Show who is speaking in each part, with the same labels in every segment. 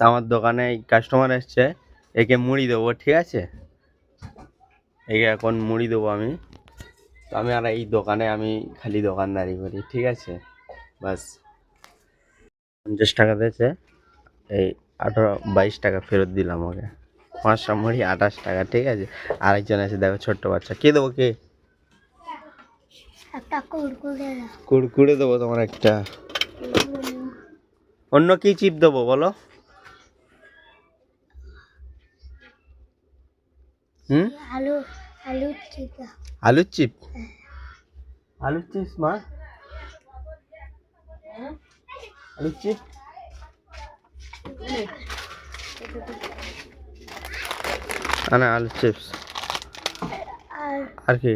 Speaker 1: আমার দোকানে কাস্টমার এসছে, একে মুড়ি দেবো, ঠিক আছে? একে এখন মুড়ি দেবো আমি। তো আমি আর এই দোকানে আমি খালি দোকানদারি করি, ঠিক আছে? বাস 50 টাকা দিয়েছে, এই 22 টাকা ফেরত দিলাম ওকে। 500 মুড়ি 28 টাকা, ঠিক আছে? আরেকজন আছে দেখো, ছোট্ট বাচ্চা। কে দেবো, কে? কুড়কুড়ে দেবো তোমার একটা। অন্য কি চিপ দেবো বলো? আলুর চিপ। আলুর চিপস মা, আলুর চিপ। না, আলুর চিপস। আর কি?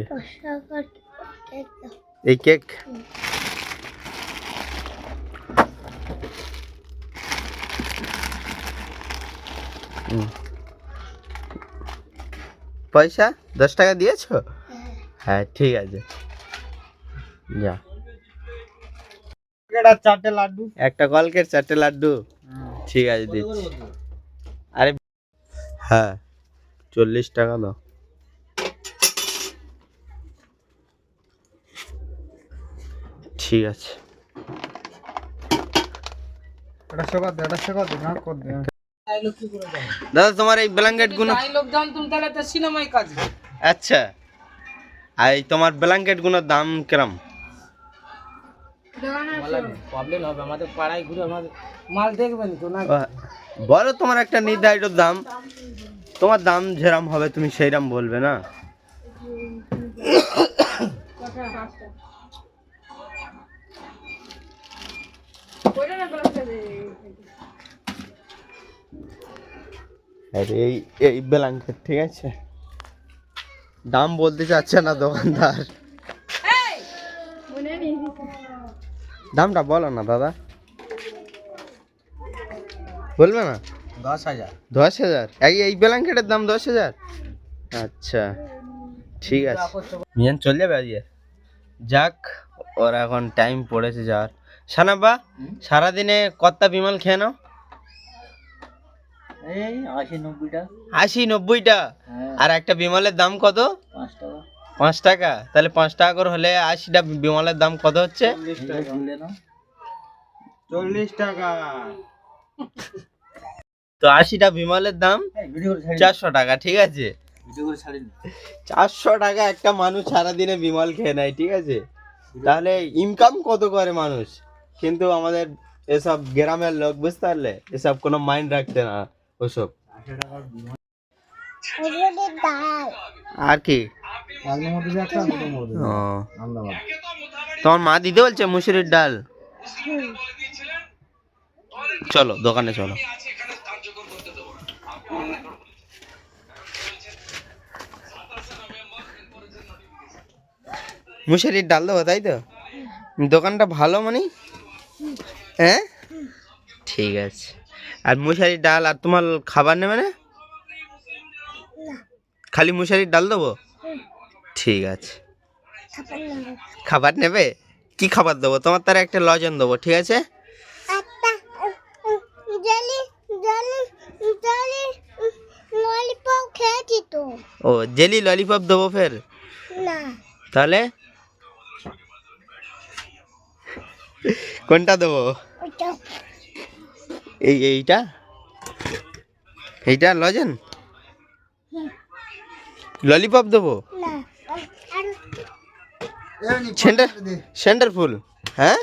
Speaker 1: এই কেক। পয়সা 10 টাকা দিয়েছো? হ্যাঁ ঠিক আছে, যা।
Speaker 2: চারটে লাড্ডু,
Speaker 1: একটা কলকের 4টে লাড্ডু, ঠিক আছে দিচ্ছি। আরে হ্যাঁ 40 টাকা দাও। ঠিক আছে, দাদা তোমার এই ব্ল্যাঙ্কেট গুলো। আচ্ছা, আর এই তোমার ব্ল্যাঙ্কেট গুলোর দাম কিরম? বলো তোমার একটা নির্ধারিত দাম, তোমার দাম যেরাম হবে তুমি সেইরাম বলবে না? এই ব্ল্যাঙ্কেট, ঠিক আছে? দাম বলতে চাচ্ছে না দোকানদার, দামটা বলো না দাদা। বলবে না?
Speaker 2: 10,000।
Speaker 1: 10,000? এই ব্ল্যাঙ্কেটের দাম 10,000? আচ্ছা ঠিক আছে, মিয়ান চলে যাবে আজকে। যাক, ওর এখন টাইম পড়েছে যাওয়ার। সানাবা, সারাদিনে কতটা বিমল খেয়ে নাও?
Speaker 2: এই 80-90টা।
Speaker 1: 80-90টা? আর একটা বিমলের দাম কত?
Speaker 2: 5 টাকা।
Speaker 1: 5 টাকা? তাহলে 5 টাকা করে হলে 80টা বিমলের দাম কত হচ্ছে?
Speaker 2: 40 টাকা।
Speaker 1: তো 80টা বিমলের দাম 400 টাকা, ঠিক আছে? 400 টাকা একটা মানুষ সারাদিনে বিমল খেয়ে নেয়, ঠিক আছে? তাহলে ইনকাম কত করে মানুষ? কিন্তু আমাদের এসব গ্রামের লোক, বুঝতে পারলে, এসব কোনো মাইন্ড রাখতে না ওসব। আর কি? তোমার মা দিতে বলছে মুসুরির ডাল? চলো দোকানে চলো। মুসুরির ডাল দেবো, তাই তো? দোকানটা ভালো মানে? হ্যাঁ ঠিক আছে। আর মুসুরির ডাল আর তোমার খাবার নেবে না? খালি মুসুরির ডাল দেবো? ঠিক আছে। খাবার নেবে? কি খাবার দেবো তোমার? তার একটা লজেন দেবো, ঠিক আছে? ও জেলি ললিপপ দেবো ফের? তাহলে কোনটা দেবো? এইটা এইটা লজেন? ললিপপ দেবো? সেন্টার ফুল? হ্যাঁ